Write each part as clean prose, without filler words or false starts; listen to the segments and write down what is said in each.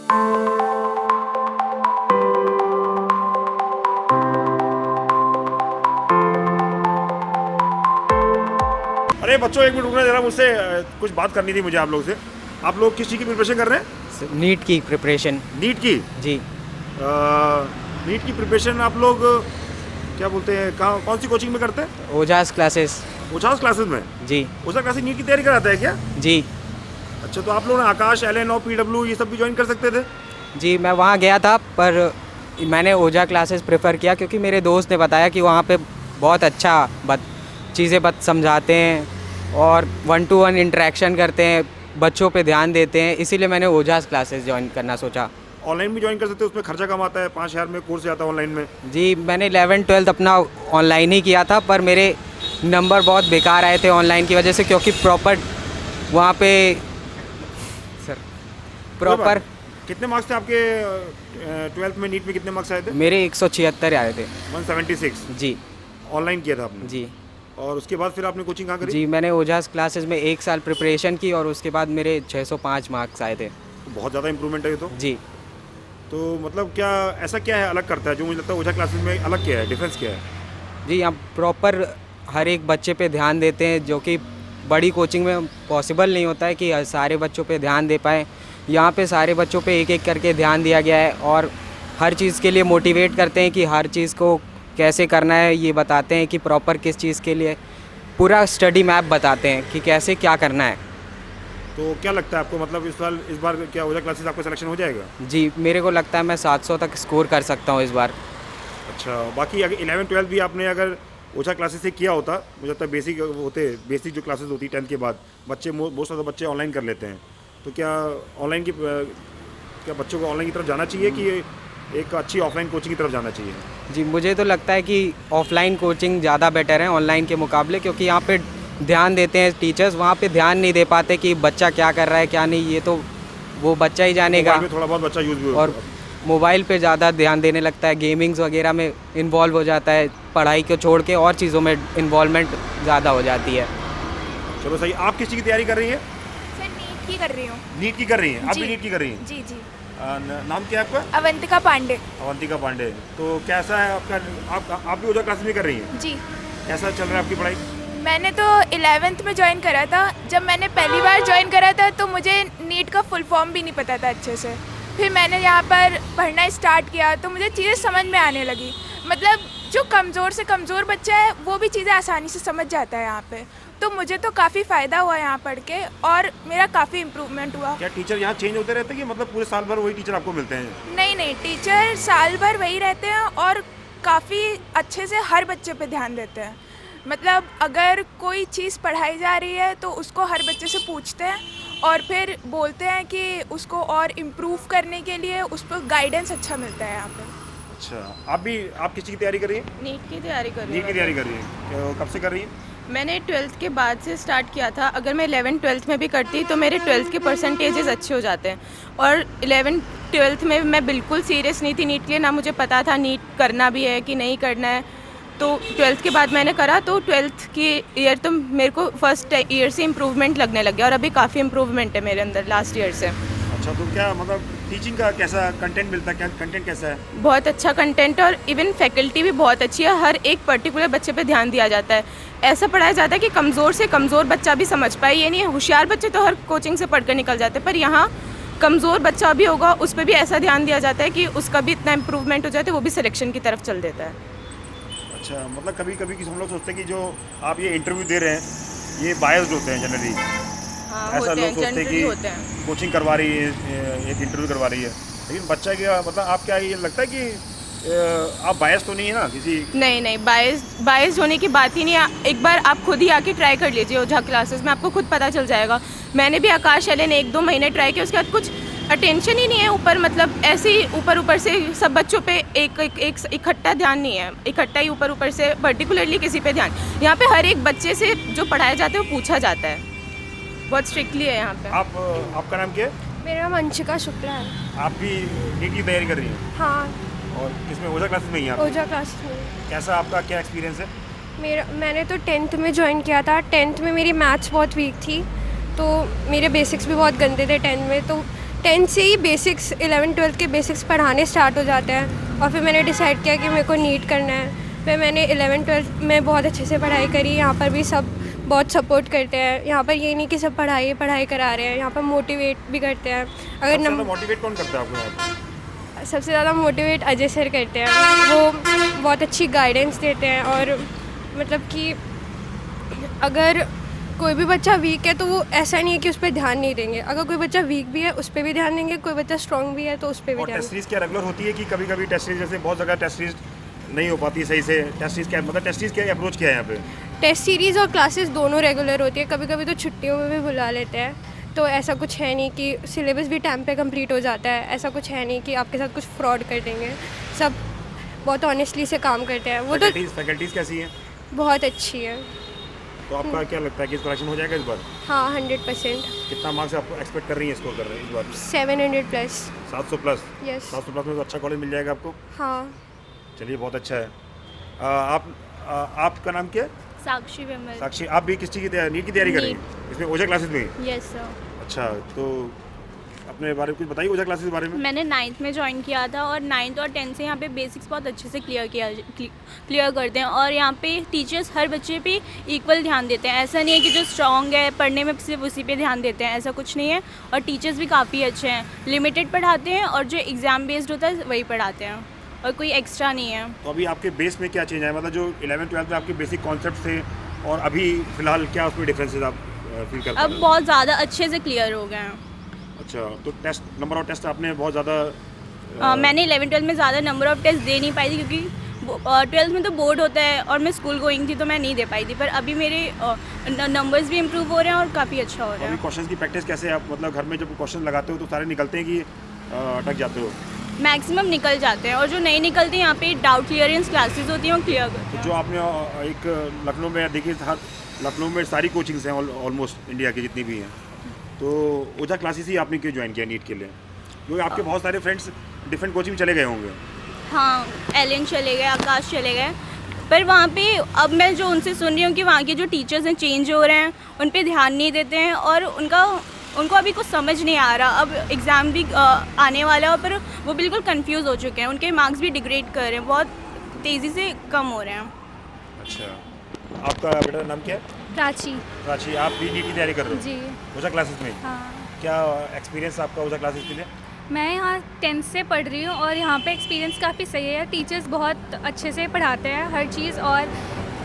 अरे बच्चों, एक मिनट रुकना जरा, मुझसे कुछ बात करनी थी मुझे आप लोग से। आप लोग किस चीज़ की प्रिपरेशन कर रहे हैं? नीट की प्रिपरेशन। नीट की? जी। नीट की प्रिपरेशन आप लोग क्या बोलते हैं, कहाँ कौन सी कोचिंग में करते हैं? ओजास क्लासेस। ओझास क्लासेस में? जी। ओझा क्लासेस नीट की तैयारी कराता है क्या? जी। अच्छा, तो आप लोग आकाश, LN और PW ये सब भी ज्वाइन कर सकते थे? जी, मैं वहाँ गया था पर मैंने ओजा क्लासेस प्रेफर किया क्योंकि मेरे दोस्त ने बताया कि वहाँ पे बहुत अच्छा चीज़ें समझाते हैं और 1-to-1 इंटरेक्शन करते हैं, बच्चों पे ध्यान देते हैं, इसीलिए मैंने ओजास क्लासेस ज्वाइन करना सोचा। ऑनलाइन भी ज्वाइन कर सकते हैं, उसमें खर्चा कम आता है, 5,000 में कोर्स आता है ऑनलाइन में। जी, मैंने 11-12 अपना ऑनलाइन ही किया था पर मेरे नंबर बहुत बेकार आए थे ऑनलाइन की वजह से, क्योंकि प्रॉपर वहाँ पे प्रॉपर। कितने मार्क्स थे आपके 12th में? नीट में कितने मार्क्स आए थे? मेरे 176 आए थे। 176? जी। ऑनलाइन किया था आपने? जी। और उसके बाद फिर आपने कोचिंग कहाँ करी? जी, मैंने ओजास क्लासेस में 1 साल प्रिपरेशन की और उसके बाद मेरे 605 मार्क्स आए थे। तो बहुत ज़्यादा इंप्रूवमेंट है ये तो। जी। तो मतलब क्या ऐसा क्या है अलग करता है जो मुझे लगता है ओझा क्लासेस में अलग क्या है, डिफरेंस क्या है? जी, हम प्रॉपर हर एक बच्चे पे ध्यान देते हैं, जो कि बड़ी कोचिंग में पॉसिबल नहीं होता है कि सारे बच्चों पे ध्यान दे पाएँ। यहाँ पे सारे बच्चों पे एक एक करके ध्यान दिया गया है और हर चीज़ के लिए मोटिवेट करते हैं कि हर चीज़ को कैसे करना है, ये बताते हैं कि प्रॉपर किस चीज़ के लिए पूरा स्टडी मैप बताते हैं कि कैसे क्या करना है। तो क्या लगता है आपको, मतलब इस बार क्या ओझा क्लासेस आपका सिलेक्शन हो जाएगा? जी, मेरे को लगता है मैं 700 तक स्कोर कर सकता हूँ इस बार। अच्छा, बाकी अगर 11-12 भी आपने अगर ओझा क्लासेस से किया होता, मुझे लगता है बेसिक जो क्लासेस होती 10th के बाद बच्चे मोस्ट ऑफ द बच्चे ऑनलाइन कर लेते हैं, तो क्या बच्चों को ऑनलाइन की तरफ जाना चाहिए कि एक अच्छी ऑफलाइन कोचिंग की तरफ जाना चाहिए? जी, मुझे तो लगता है कि ऑफ़लाइन कोचिंग ज़्यादा बेटर है ऑनलाइन के मुकाबले, क्योंकि यहाँ पे ध्यान देते हैं टीचर्स, वहाँ पे ध्यान नहीं दे पाते कि बच्चा क्या कर रहा है क्या नहीं, ये तो वो बच्चा ही जानेगा। मोबाइल में थोड़ा बहुत बच्चा यूज़ भी और मोबाइल पे ज़्यादा ध्यान देने लगता है, गेमिंग्स वगैरह में इन्वॉल्व हो जाता है, पढ़ाई को छोड़ के और चीज़ों में इन्वॉल्वमेंट ज़्यादा हो जाती है। चलो सही। आप किस चीज़ की तैयारी कर रही है? सर नीट की कर रही हूँ। नीट की कर रही हैं? आप भी जी। नीट की कर रही हैं? जी जी। नाम क्या है आपका? अवंतिका पांडे। अवंतिका पांडे। तो कैसा है आपका, आप भी ओझा क्लासेस में कर रही हैं? जी। कैसा चल रहा है आपकी पढ़ाई? मैंने तो 11th में ज्वाइन करा था। जब मैंने पहली बार ज्वाइन करा था तो मुझे नीट का फुल फॉर्म भी नहीं पता था अच्छे से। फिर मैंने यहाँ पर पढ़ना स्टार्ट किया तो मुझे चीज़ें समझ में आने लगी। मतलब जो कमज़ोर से कमज़ोर बच्चा है वो भी चीज़ें आसानी से समझ जाता है यहाँ पे। तो मुझे तो काफ़ी फ़ायदा हुआ यहाँ पढ़ के और मेरा काफ़ी इम्प्रूवमेंट हुआ। क्या टीचर यहाँ चेंज होते रहते हैं कि मतलब पूरे साल भर वही टीचर आपको मिलते हैं? नहीं, टीचर साल भर वही रहते हैं और काफ़ी अच्छे से हर बच्चे पे ध्यान देते हैं। मतलब अगर कोई चीज़ पढ़ाई जा रही है तो उसको हर बच्चे से पूछते हैं और फिर बोलते हैं कि उसको और इम्प्रूव करने के लिए उस पर गाइडेंस अच्छा मिलता है यहाँ पे। अच्छा, आप किस चीज़ की तैयारी कर रही हैं? नीट की तैयारी कर रही नीट हूँ। की तैयारी कर रही हैं? कब से कर रही हैं? मैंने 12th के बाद से स्टार्ट किया था। अगर मैं 11-12 में भी करती तो मेरे 12th के परसेंटेजेस अच्छे हो जाते हैं और 11-12 में मैं बिल्कुल सीरियस नहीं थी नीट के लिए, ना मुझे पता था नीट करना भी है कि नहीं करना है। तो 12th के बाद मैंने करा तो 12th की ईयर तो मेरे को फर्स्ट ईयर से इम्प्रूवमेंट लगने लग गया और अभी काफ़ी इम्प्रूवमेंट है मेरे अंदर लास्ट ईयर से। अच्छा, तो क्या मतलब टीचिंग का कैसा कंटेंट मिलता है? क्या कंटेंट कैसा है? बहुत अच्छा कंटेंट है और इवन फैकल्टी भी बहुत अच्छी है। हर एक पर्टिकुलर बच्चे पे ध्यान दिया जाता है। ऐसा पढ़ाया जाता है कि कमज़ोर से कमज़ोर बच्चा भी समझ पाए। ये नहीं है होशियार बच्चे तो हर कोचिंग से पढ़कर निकल जाते हैं, पर यहाँ कमज़ोर बच्चा भी होगा उस पर भी ऐसा ध्यान दिया जाता है कि उसका भी इतना इम्प्रूवमेंट हो जाता है, वो भी सिलेक्शन की तरफ चल देता है। अच्छा, मतलब कभी कभी हम लोग सोचते हैं कि जो आप ये इंटरव्यू दे रहे हैं ये बायस्ड होते हैं जनरली। हाँ, ऐसा होते लोग हैं, सोचते हैं जनरली कि होते हैं। कोचिंग करवा रही है, एक इंटरव्यू करवा रही है, लेकिन बच्चा क्या मतलब आप क्या ये लगता है कि आप बायस तो नहीं है ना किसी? नहीं, बायस होने की बात ही नहीं है। एक बार आप खुद ही आके ट्राई कर लीजिए ओझा क्लासेस में, आपको खुद पता चल जाएगा। मैंने भी आकाश LN 1-2 महीने ट्राई किया, उसके बाद कुछ अटेंशन ही नहीं है ऊपर, मतलब ऐसे ही ऊपर से सब बच्चों पे एक इकट्ठा ध्यान नहीं है, इकट्ठा ही ऊपर से पर्टिकुलरली किसी पे ध्यान। यहाँ पे हर एक बच्चे से जो पढ़ाया जाता है वो पूछा जाता है, बहुत स्ट्रिक्टली है यहाँ पे। आपका नाम क्या है? मेरा नाम अंशिका शुक्ला है। आप भी नीट की तैयारी कर रही हैं? हाँ, और किसमें, ओझा क्लासेस में ही आप? ओझा क्लास में। कैसा आपका क्या एक्सपीरियंस है? मैंने तो 10th में ज्वाइन किया था। 10th में मेरी मैथ्स बहुत वीक थी तो मेरे बेसिक्स भी बहुत गंदे थे 10th में। तो 10th से ही बेसिक्स 11-12 के बेसिक्स पढ़ाने स्टार्ट हो जाते हैं और फिर मैंने डिसाइड किया कि मेरे को नीट करना है। फिर मैंने 11-12 में बहुत अच्छे से पढ़ाई करी। यहाँ पर भी सब बहुत सपोर्ट करते हैं। यहाँ पर ये नहीं कि सब पढ़ाई करा रहे हैं, यहाँ पर मोटिवेट भी करते हैं। अगर मोटिवेट कौन करता है आपको यहाँ पे? सबसे ज़्यादा मोटिवेट अजय सर करते हैं। वो बहुत अच्छी गाइडेंस देते हैं और मतलब कि अगर कोई भी बच्चा वीक है तो वो ऐसा नहीं है कि उस पर ध्यान नहीं देंगे। अगर कोई बच्चा वीक भी है उस पर भी ध्यान देंगे, कोई बच्चा स्ट्रॉन्ग भी है तो उस पर भी और ध्यान। टेस्ट सीरीज क्या रेगुलर होती है कि कभी कभी टेस्ट सीरीज, जैसे बहुत जगह टेस्ट सीरीज नहीं हो पाती सही से? टेस्ट सीरीज क्या मतलब, टेस्ट सीरीज क्या अप्रोच क्या है यहाँ पे? टेस्ट सीरीज़ और क्लासेस दोनों रेगुलर होती है। कभी कभी तो छुट्टियों में भी बुला लेते हैं। तो ऐसा कुछ है नहीं कि सिलेबस भी टाइम पे कंप्लीट हो जाता है। ऐसा कुछ है नहीं कि आपके साथ कुछ फ्रॉड कर देंगे। सब बहुत ऑनेस्टली से काम करते हैं। वो तो फैकल्टीज़ कैसी हैं? बहुत अच्छी है। तो आपका क्या लगता है कि सिलेक्शन हो जाएगा इस बार? हाँ 100%। कितना मार्क्स आप एक्सपेक्ट कर रही हैं, स्कोर कर रहे हैं इस बार? 700+। 700 प्लस? यस। 700 प्लस में तो अच्छा कॉलेज मिल जाएगा आपको। हाँ। चलिए बहुत अच्छा है। आपका नाम क्या है? साक्षी विमल। साक्षी, आप भी किस चीज़ की तैयारी, नीट की तैयारी कर रही हैं? इसमें ओजा क्लासेस में? Yes sir. अच्छा, तो अपने बारे में कुछ बताइए ओजा क्लासेस के बारे में। मैंने 9th में ज्वाइन किया था और 9th और 10th से यहाँ पे बेसिक्स बहुत अच्छे से क्लियर करते हैं और यहाँ पे टीचर्स हर बच्चे पे इक्वल ध्यान देते हैं। ऐसा नहीं है कि जो स्ट्रॉन्ग है पढ़ने में सिर्फ उसी पे ध्यान देते हैं, ऐसा कुछ नहीं है। और टीचर्स भी काफ़ी अच्छे हैं, लिमिटेड पढ़ाते हैं और जो एग्ज़ाम बेस्ड होता है वही पढ़ाते हैं और कोई एक्स्ट्रा नहीं है। तो अभी आपके बेस में क्या चेंज है, मतलब जो 11-12 में आपके बेसिक कॉन्सेप्ट थे और अभी फ़िलहाल क्या उसमें डिफरेंसेस आप फील करते हैं? अब बहुत ज़्यादा अच्छे से क्लियर हो गए हैं। अच्छा, तो टेस्ट, नंबर ऑफ टेस्ट आपने बहुत ज़्यादा मैंने 11-12 में ज़्यादा नंबर ऑफ टेस्ट दे नहीं पाई थी क्योंकि 12th में तो बोर्ड होता है और मैं स्कूल गोइंग थी तो मैं नहीं दे पाई थी। पर अभी मेरे नंबर्स भी इम्प्रूव हो रहे हैं और काफ़ी अच्छा हो रहा अभी है। क्वेश्चन की प्रैक्टिस कैसे आप, मतलब घर में जब क्वेश्चन लगाते हो तो सारे निकलते हैं कि अटक जाते हो? मैक्सिमम निकल जाते हैं और जो नहीं निकलते यहाँ पे डाउट क्लियरेंस क्लासेस होती हैं वो क्लियर करते तो हैं। जो आपने एक लखनऊ में देखिए, हर लखनऊ में सारी कोचिंग्स हैं ऑलमोस्ट इंडिया की जितनी भी हैं, तो ओजा क्लासेस ही आपने क्यों ज्वाइन किया नीट के लिए? क्योंकि आपके बहुत सारे फ्रेंड्स डिफरेंट कोचिंग में चले गए होंगे। हाँ, एलियन चले गए, आकाश चले गए, पर वहाँ पे अब मैं जो उनसे सुन रही हूँ कि वहाँ के जो टीचर्स हैं चेंज हो रहे हैं, उन पे ध्यान नहीं देते हैं और उनको अभी कुछ समझ नहीं आ रहा। अब एग्ज़ाम भी आने वाला है पर वो बिल्कुल कंफ्यूज हो चुके हैं, उनके मार्क्स भी डिग्रेड कर रहे हैं, बहुत तेज़ी से कम हो रहे हैं। अच्छा, आपका बेटा नाम क्या है? प्राची। प्राची, आप भी नीट की तैयारी कर रहे हो? जी। ओजा क्लासेस में? हाँ। क्या एक्सपीरियंस आपका ओजा क्लासेस के लिए? मैं यहाँ 10th से पढ़ रही हूँ और यहाँ पे एक्सपीरियंस काफ़ी सही है। टीचर्स बहुत अच्छे से पढ़ाते हैं हर चीज़ और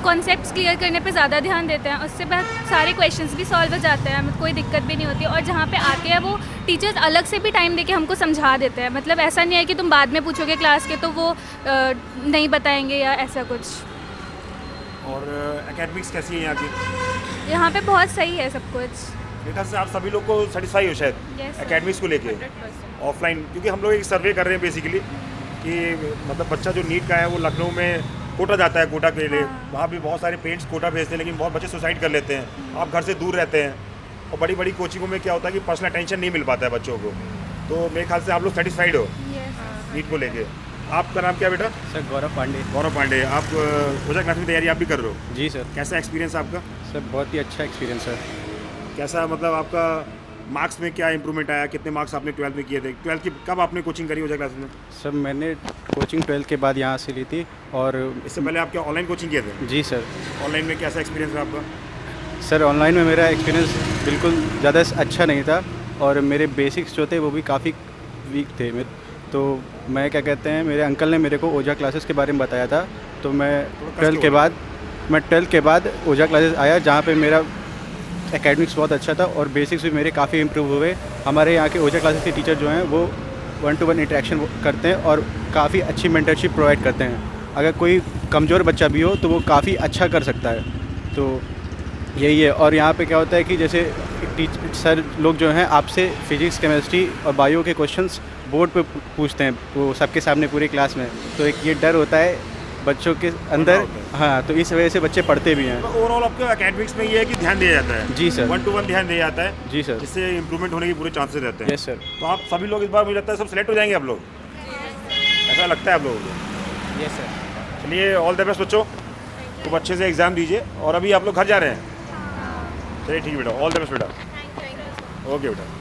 कॉन्सेप्ट्स क्लियर करने पे ज़्यादा ध्यान देते हैं। उससे बाद सारे क्वेश्चंस भी सॉल्व हो जाते हैं, कोई दिक्कत भी नहीं होती। और जहाँ पे आते हैं वो टीचर्स अलग से भी टाइम देके हमको समझा देते हैं। मतलब ऐसा नहीं है कि तुम बाद में पूछोगे क्लास के तो वो नहीं बताएंगे या ऐसा कुछ। और एकेडमिक्स कैसी है यहाँ की? यहाँ पे बहुत सही है सब कुछ। मेरे ख्याल से आप सभी लोग को सेटिस्फाई हो शायद Yes, sir. एकेडमिक्स को लेके 100%। ऑफलाइन, क्योंकि हम लोग एक सर्वे कर रहे हैं बेसिकली कि मतलब बच्चा जो नीट का है वो लखनऊ में कोटा जाता है कोटा के लिए, वहाँ भी बहुत सारे पेरेंट्स कोटा भेजते हैं लेकिन बहुत बच्चे सुसाइड कर लेते हैं। आप घर से दूर रहते हैं और बड़ी बड़ी कोचिंगों में क्या होता है कि पर्सनल अटेंशन नहीं मिल पाता है बच्चों को। तो मेरे ख्याल से आप लोग सेटिस्फाइड हो नीट को लेके। आपका नाम क्या है बेटा? सर गौरव पांडे। गौरव पांडे, आप ओजा क्लास में तैयारी आप भी कर रहे हो? जी सर। कैसा एक्सपीरियंस आपका? सर बहुत ही अच्छा एक्सपीरियंस है। कैसा, मतलब आपका मार्क्स में क्या इंप्रूवमेंट आया? कितने मार्क्स आपने 12th में किए थे? 12th की कब आपने कोचिंग करी ओजा क्लासेस में? सर मैंने कोचिंग 12th के बाद यहाँ से ली थी और इससे पहले आप क्या ऑनलाइन कोचिंग किए थे? जी सर। ऑनलाइन में कैसा एक्सपीरियंस रहा आपका? सर ऑनलाइन में मेरा एक्सपीरियंस बिल्कुल ज़्यादा अच्छा नहीं था और मेरे बेसिक्स जो थे वो भी काफ़ी वीक थे। तो मैं क्या कहते हैं, मेरे अंकल ने मेरे को ओजा क्लासेस के बारे में बताया था, तो मैं 12th के बाद ओजा क्लासेस आया जहाँ पे मेरा एकेडमिक्स बहुत अच्छा था और बेसिक्स भी मेरे काफ़ी इम्प्रूव हुए। हमारे यहाँ के ओजा क्लासेस के टीचर जो हैं वो 1-to-1 इंटरेक्शन करते हैं और काफ़ी अच्छी मेंटरशिप प्रोवाइड करते हैं। अगर कोई कमज़ोर बच्चा भी हो तो वो काफ़ी अच्छा कर सकता है। तो यही है। और यहाँ पे क्या होता है कि जैसे सर लोग जो हैं आपसे फिजिक्स, केमिस्ट्री और बायो के क्वेश्चंस बोर्ड पे पूछते हैं वो सबके सामने पूरी क्लास में, तो एक ये डर होता है बच्चों के अंदर। हाँ, तो इस वजह से बच्चे पढ़ते भी हैं। ओवरऑल आपके एकेडमिक्स में ये है कि ध्यान दिया जाता है? जी सर। 1-to-1 ध्यान दिया जाता है? जी सर। जिससे इंप्रूवमेंट होने के पूरे चांसेस रहते हैं? Yes sir. तो आप सभी लोग इस बार मुझे लगता है सब सेलेक्ट हो जाएंगे आप लोग, ऐसा लगता है आप लोगों को? Yes sir. चलिए, ऑल द बेस्ट बच्चों, खूब अच्छे से एग्ज़ाम दीजिए। और अभी आप लोग घर जा रहे हैं? चलिए ठीक है बेटा, ऑल द बेस्ट बेटा। ओके बेटा।